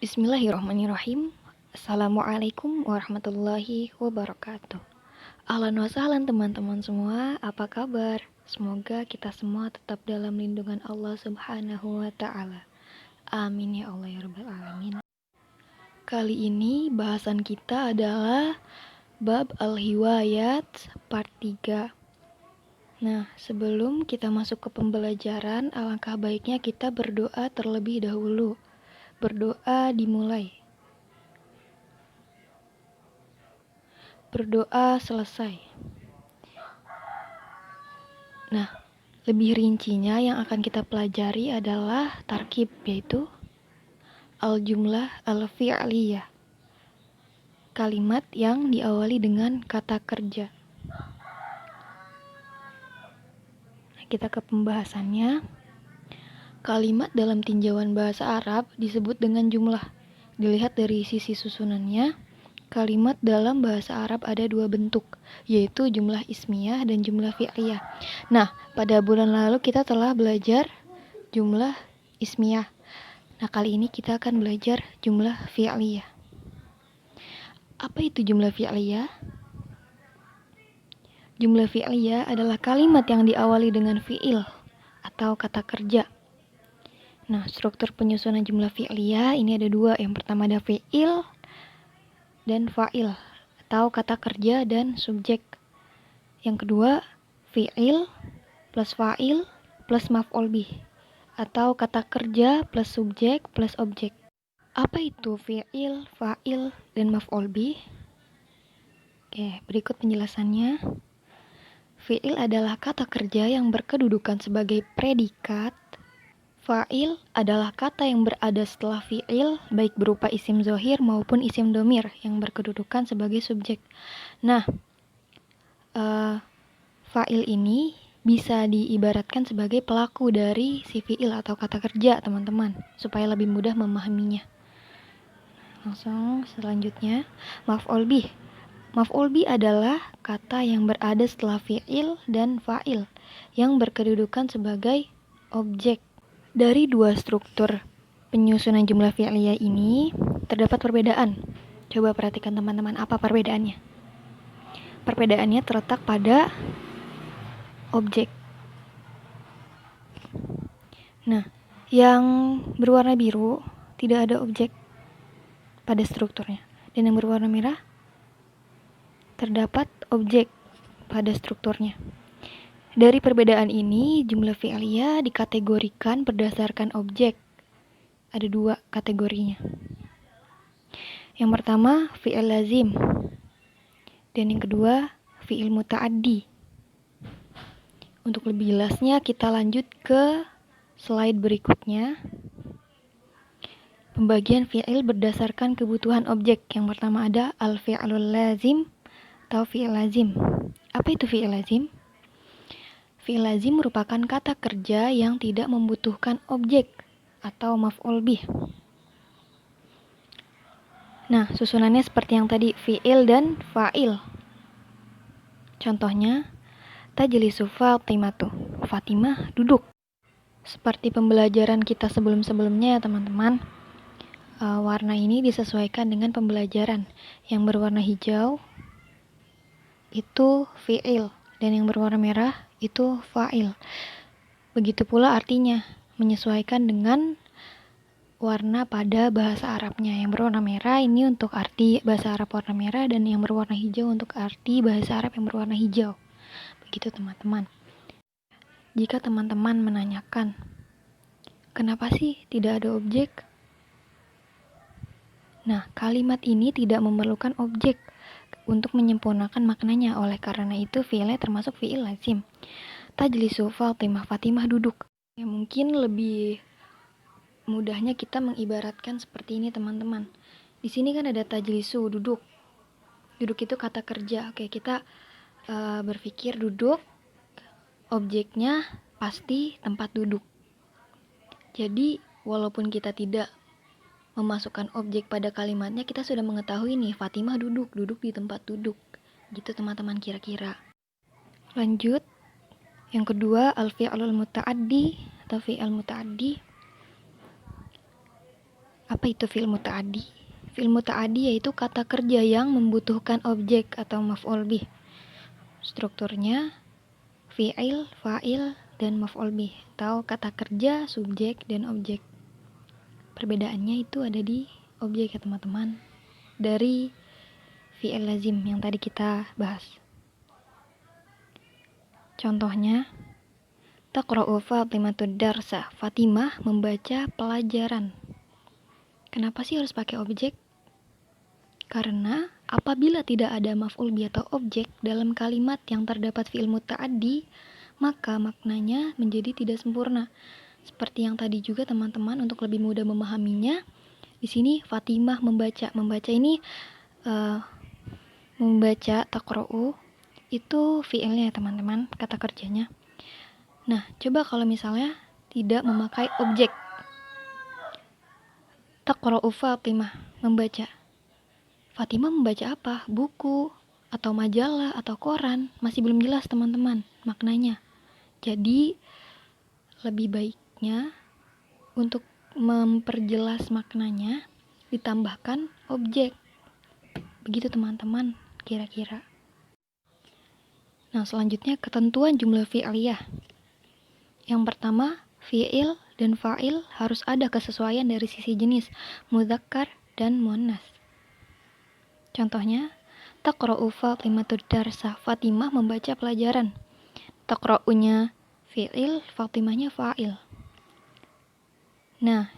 Bismillahirrahmanirrahim. Assalamualaikum warahmatullahi wabarakatuh. Ahlan wa sahlan teman-teman semua, apa kabar? Semoga kita semua tetap dalam lindungan Allah Subhanahu wa Ta'ala. Amin ya Allah ya Rabbal Alamin. Kali ini bahasan kita adalah Bab Al-Hiwayat Part 3. Nah, sebelum kita masuk ke pembelajaran, alangkah baiknya kita berdoa terlebih dahulu. Berdoa dimulai. Berdoa selesai. Nah, lebih rincinya yang akan kita pelajari adalah tarkib, yaitu al-jumlah al-fi'liyah. Kalimat yang diawali dengan kata kerja. Nah, kita ke pembahasannya. Kalimat dalam tinjauan bahasa Arab disebut dengan jumlah. Dilihat dari sisi susunannya, kalimat dalam bahasa Arab ada dua bentuk, yaitu jumlah ismiyah dan jumlah fi'liyah. Nah, pada bulan lalu kita telah belajar jumlah ismiyah. Nah, kali ini kita akan belajar jumlah fi'liyah. Apa itu jumlah fi'liyah? Jumlah fi'liyah adalah kalimat yang diawali dengan fi'il atau kata kerja. Nah, struktur penyusunan jumlah fi'liyah ini ada dua. Yang pertama ada fi'il dan fa'il atau kata kerja dan subjek. Yang kedua, fi'il plus fa'il plus maf'ul bih atau kata kerja plus subjek plus objek. Apa itu fi'il, fa'il, dan maf'ul bih? Oke, berikut penjelasannya. Fi'il adalah kata kerja yang berkedudukan sebagai predikat. Fa'il adalah kata yang berada setelah fi'il, baik berupa isim zohir maupun isim domir yang berkedudukan sebagai subjek. Nah, fa'il ini bisa diibaratkan sebagai pelaku dari si fi'il atau kata kerja, teman-teman, supaya lebih mudah memahaminya. Langsung selanjutnya, maf'ul bih. Maf'ul bih adalah kata yang berada setelah fi'il dan fa'il yang berkedudukan sebagai objek. Dari dua struktur penyusunan jumlah fi'liyah ini terdapat perbedaan. Coba perhatikan teman-teman, apa perbedaannya? Perbedaannya terletak pada objek. Nah, yang berwarna biru tidak ada objek pada strukturnya. Dan yang berwarna merah terdapat objek pada strukturnya. Dari perbedaan ini, jumlah fi'liyah dikategorikan berdasarkan objek. Ada dua kategorinya. Yang pertama, fi'il lazim. Dan yang kedua, fi'il muta'addi. Untuk lebih jelasnya, kita lanjut ke slide berikutnya. Pembagian fi'il berdasarkan kebutuhan objek. Yang pertama ada al-fi'lul lazim atau fi'il lazim. Apa itu fi'il lazim? Fi'il lazim merupakan kata kerja yang tidak membutuhkan objek atau maf'ul bih. Nah, susunannya seperti yang tadi, fi'il dan fa'il. Contohnya, tajlisu Fatimatu. Fatimah duduk. Seperti pembelajaran kita sebelum-sebelumnya ya teman-teman. Warna ini disesuaikan dengan pembelajaran. Yang berwarna hijau itu fi'il dan yang berwarna merah itu fa'il. Begitu pula artinya, menyesuaikan dengan warna pada bahasa Arabnya. Yang berwarna merah ini untuk arti bahasa Arab warna merah dan yang berwarna hijau untuk arti bahasa Arab yang berwarna hijau. Begitu teman-teman. Jika teman-teman menanyakan, kenapa sih tidak ada objek? Nah, kalimat ini tidak memerlukan objek untuk menyempurnakan maknanya. Oleh karena itu, fi'ilnya termasuk fi'il lazim. Tajlisu Fatimah, Fatimah duduk. Ya, mungkin lebih mudahnya kita mengibaratkan seperti ini teman-teman. Di sini kan ada tajlisu, duduk. Duduk itu kata kerja. Oke, kita berpikir duduk, objeknya pasti tempat duduk. Jadi, walaupun kita tidak memasukkan objek pada kalimatnya, kita sudah mengetahui nih, Fatimah duduk di tempat duduk. Gitu teman-teman kira-kira. Lanjut. Yang kedua, al-fi'lul muta'addi atau fi'il muta'addi. Apa itu fi'il muta'addi? Fi'il muta'addi yaitu kata kerja yang membutuhkan objek atau maf'ul bih. Strukturnya fi'il, fa'il, dan maf'ul bih, atau kata kerja, subjek, dan objek. Perbedaannya itu ada di objek ya teman-teman, dari fi'il lazim yang tadi kita bahas. Contohnya, taqra'u Fatimatud darsa. Fatimah membaca pelajaran. Kenapa sih harus pakai objek? Karena apabila tidak ada maf'ul bih atau objek dalam kalimat yang terdapat fi'il muta'addi, maka maknanya menjadi tidak sempurna. Seperti yang tadi juga teman-teman, untuk lebih mudah memahaminya, di sini Fatimah membaca. Membaca ini membaca, taqra'u, itu fi'ilnya ya teman-teman, kata kerjanya. Nah, coba kalau misalnya tidak memakai objek. Taqra'u Fatimah, membaca. Fatimah membaca apa? Buku, atau majalah, atau koran? Masih belum jelas teman-teman maknanya. Jadi, lebih baiknya untuk memperjelas maknanya ditambahkan objek. Begitu teman-teman, kira-kira. Nah, selanjutnya ketentuan jumlah fi'liyah. Yang pertama, fi'il dan fa'il harus ada kesesuaian dari sisi jenis, mudzakkar dan muannas. Contohnya, taqra'u Fatimatud darsa. Fatimah membaca pelajaran. Taqra'unya fi'il, Fatimahnya fa'il. Nah,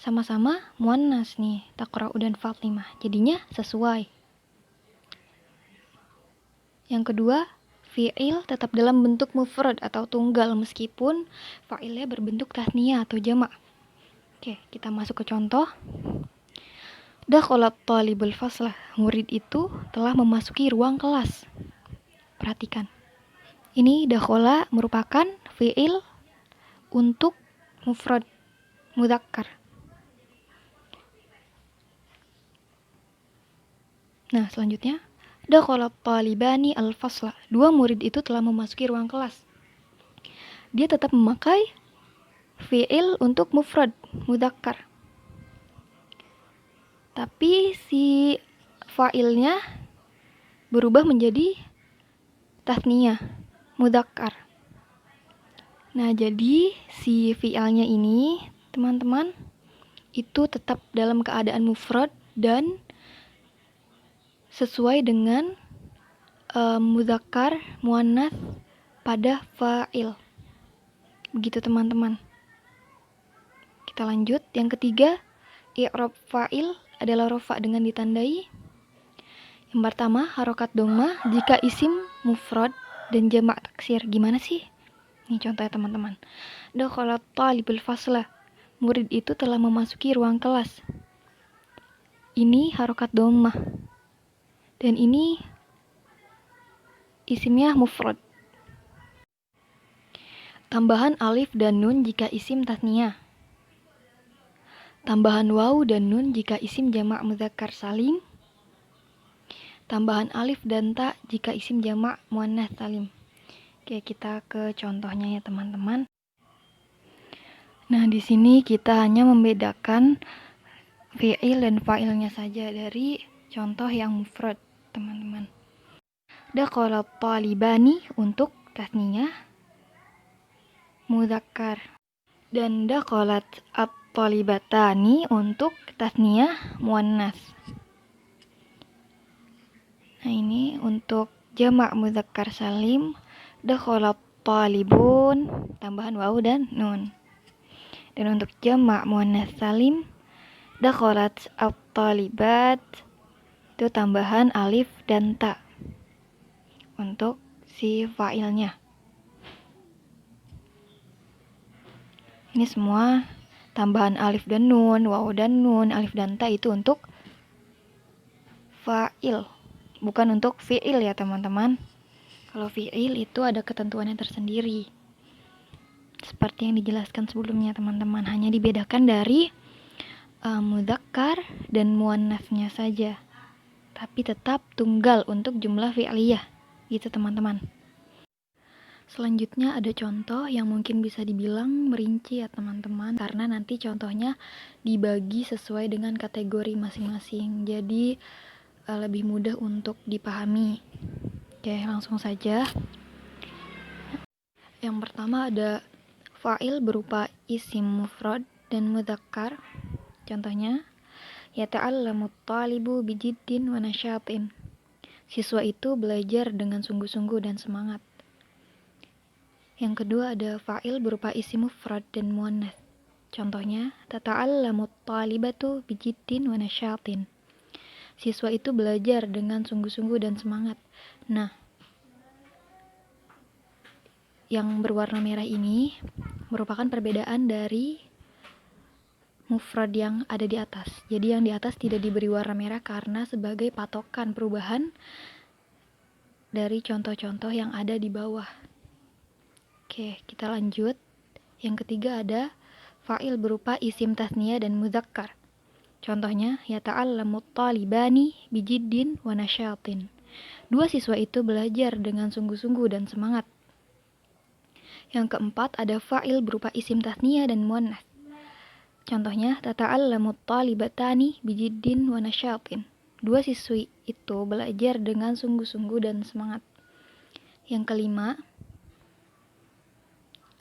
sama-sama muannas nih, taqra'u dan Fatimah. Jadinya sesuai. Yang kedua, fi'il tetap dalam bentuk mufrad atau tunggal meskipun fa'ilnya berbentuk tasniyah atau jamak. Oke, kita masuk ke contoh. Dakhalat talibul faslah. Murid itu telah memasuki ruang kelas. Perhatikan. Ini dakhala merupakan fi'il untuk mufrad mudzakkar. Nah, selanjutnya, dakhalat talibani al-fasla. Dua murid itu telah memasuki ruang kelas. Dia tetap memakai fi'il untuk mufrad mudzakkar. Tapi si fa'ilnya berubah menjadi tasniyah mudzakkar. Nah, jadi si fi'ilnya ini, teman-teman, itu tetap dalam keadaan mufrad dan sesuai dengan mudzakkar muannas pada fa'il. Begitu teman-teman. Kita lanjut. Yang ketiga, i'rab fa'il adalah rafa dengan ditandai. Yang pertama, harokat dhamma jika isim mufrad dan jamak taksir. Gimana sih? Ini contohnya teman-teman. Dakhalat talibul faslah. Murid itu telah memasuki ruang kelas. Ini harokat dhamma. Dan ini isimnya mufrad. Tambahan alif dan nun jika isim tasniyah. Tambahan waw dan nun jika isim jamak mudzakkar salim. Tambahan alif dan ta jika isim jamak muannas salim. Oke, kita ke contohnya ya teman-teman. Nah, di sini kita hanya membedakan fi'il dan fa'ilnya saja dari contoh yang mufrad, teman-teman. Dakhalat talibani untuk tasniyah mudzakkar. Dan dakhalat at-talibatani untuk tasniyah muannas. Nah, ini untuk jamak mudzakkar salim, dakhalat talibun, tambahan waw dan nun. Dan untuk jamak muannas salim, dakhalat at-talibat, itu tambahan alif dan ta untuk si fa'ilnya. Ini semua tambahan alif dan nun, waw dan nun, alif dan ta itu untuk fa'il, bukan untuk fi'il ya teman-teman. Kalau fi'il itu ada ketentuannya tersendiri. Seperti yang dijelaskan sebelumnya teman-teman, hanya dibedakan dari mudzakkar dan muannasnya saja. Tapi tetap tunggal untuk jumlah fi'liyah. Gitu teman-teman. Selanjutnya ada contoh yang mungkin bisa dibilang merinci ya teman-teman, karena nanti contohnya dibagi sesuai dengan kategori masing-masing, jadi lebih mudah untuk dipahami. Oke, langsung saja. Yang pertama ada fa'il berupa isim mufrad dan mudzakkar. Contohnya, yata'allamut talibu bijiddin wa nasyatin. Siswa itu belajar dengan sungguh-sungguh dan semangat. Yang kedua ada fa'il berupa isim mufrad dan muannats. Contohnya, tata'allamut talibatu bijiddin wa nasyatin. Siswa itu belajar dengan sungguh-sungguh dan semangat. Nah, yang berwarna merah ini merupakan perbedaan dari mufrad yang ada di atas. Jadi yang di atas tidak diberi warna merah karena sebagai patokan perubahan dari contoh-contoh yang ada di bawah. Oke, kita lanjut. Yang ketiga ada fa'il berupa isim tasniyah dan mudzakkar. Contohnya, yata'allamut talibani bijiddin wa nasyatin. Dua siswa itu belajar dengan sungguh-sungguh dan semangat. Yang keempat ada fa'il berupa isim tasniyah dan muannats. Contohnya, tata'allamut talibatani bijiddin wa nasyatin. Dua siswi itu belajar dengan sungguh-sungguh dan semangat. Yang kelima,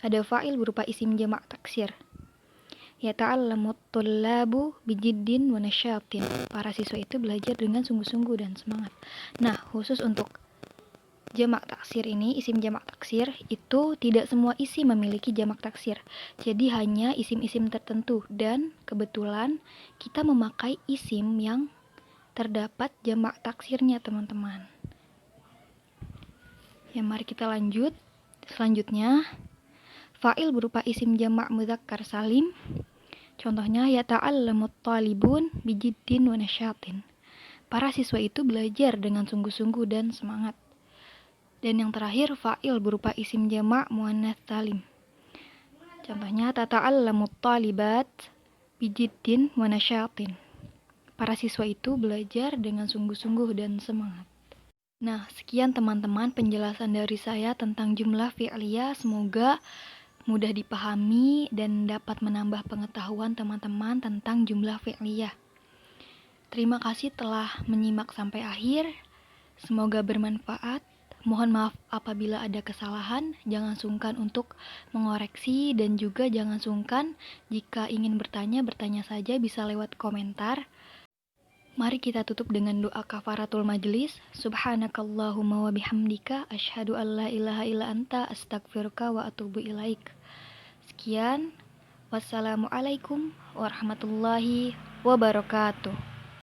ada fa'il berupa isim jamak taksir. Yata'allamut tullabu bijiddin wa nasyatin. Para siswa itu belajar dengan sungguh-sungguh dan semangat. Nah, khusus untuk jamak taksir ini, isim jamak taksir itu tidak semua isim memiliki jamak taksir. Jadi hanya isim-isim tertentu, dan kebetulan kita memakai isim yang terdapat jamak taksirnya, teman-teman. Ya, mari kita lanjut. Selanjutnya, fa'il berupa isim jamak mudzakkar salim. Contohnya, yata'allamut talibun bijiddin wa nasyatin. Para siswa itu belajar dengan sungguh-sungguh dan semangat. Dan yang terakhir, fa'il berupa isim jamak muannats salim. Contohnya, tata'allamut talibat bijiddin wa nasyatin. Para siswa itu belajar dengan sungguh-sungguh dan semangat. Nah, sekian teman-teman penjelasan dari saya tentang jumlah fi'liyah. Semoga mudah dipahami dan dapat menambah pengetahuan teman-teman tentang jumlah fi'liyah. Terima kasih telah menyimak sampai akhir. Semoga bermanfaat. Mohon maaf apabila ada kesalahan. Jangan sungkan untuk mengoreksi, dan juga jangan sungkan jika ingin bertanya saja bisa lewat komentar. Mari kita tutup dengan doa kafaratul majlis. Subhanakallahumma wa bihamdika asyhadu an la ilaha illa anta astaghfiruka wa atubu ilaik. Sekian. Wassalamualaikum warahmatullahi wabarakatuh.